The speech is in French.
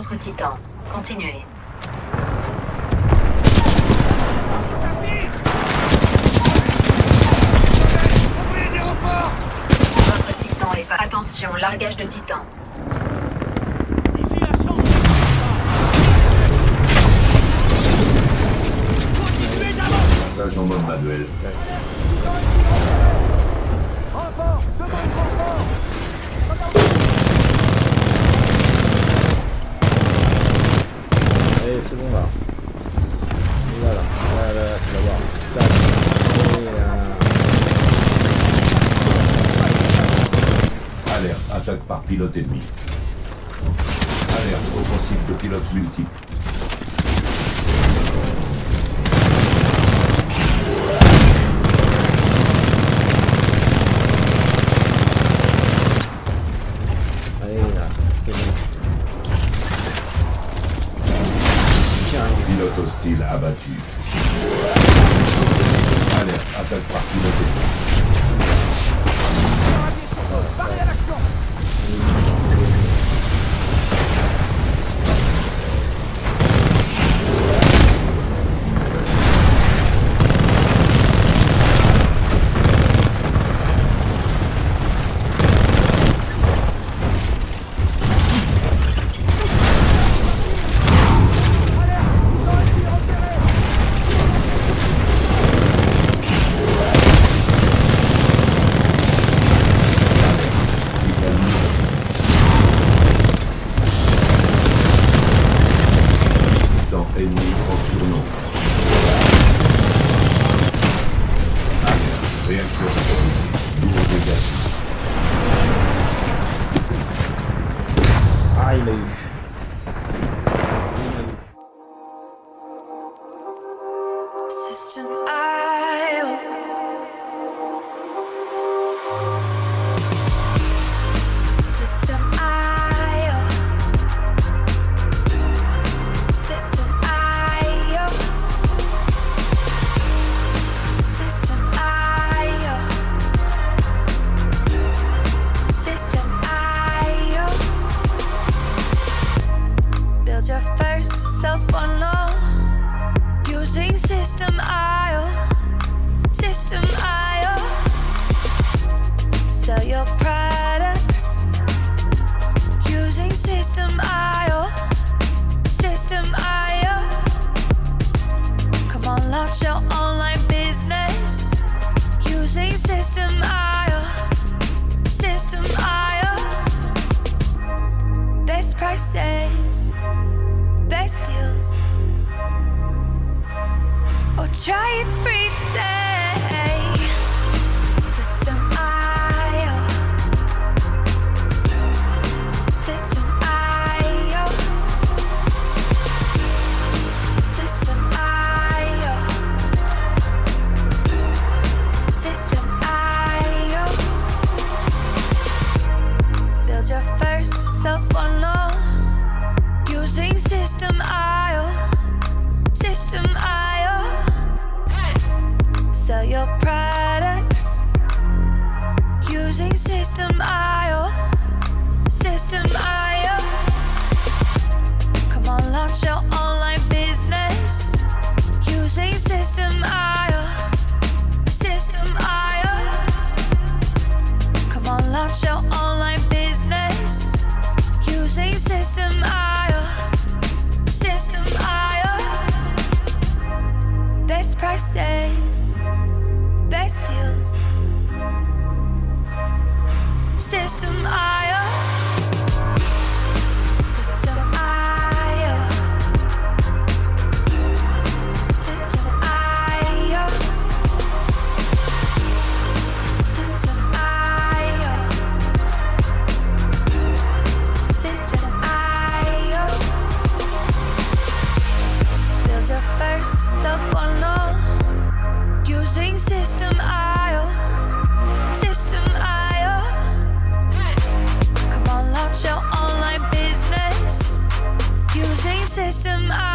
autre titan. Continuez. Votre titan est pas... Attention, largage de titan. Passage en mode manuel. Renfort! Demande renfort! Allez, c'est bon là. Et voilà. Là, tu vas voir. Tac. Et Alerte, attaque par pilote ennemi. Alerte, offensive de pilotes multiples. allez là, c'est bon. Pilote hostile abattu. Alerte, attaque par pilote ennemi. Parlez à l'action! Ennemi en surnom. Alerte, réacteur explosif. Lourd dégâts. Ah, il a eu. SystemeIO. SystemeIO. SystemeIO. SystemeIO. SystemeIO. Build your first self-one using SystemeIO. SystemeIO. Sell your products using SystemeIO. SystemeIO. Come on, launch your online business using SystemeIO. SystemeIO. Best prices, best deals. Or try it free today. SystemeIO. SystemeIO. SystemeIO. SystemeIO. Build your first self-one using SystemeIO. SystemeIO. Sell your products using SystemeIO. SystemeIO. Come on, launch your online business using SystemeIO. SystemeIO. Come on, launch your online business using SystemeIO. SystemeIO. Best prices, best deals. SystemeIO. SystemeIO. SystemeIO. SystemeIO. SystemeIO. Build your first self-one using SystemeIO. SystemeIO. Come on, launch your online business using SystemeIO.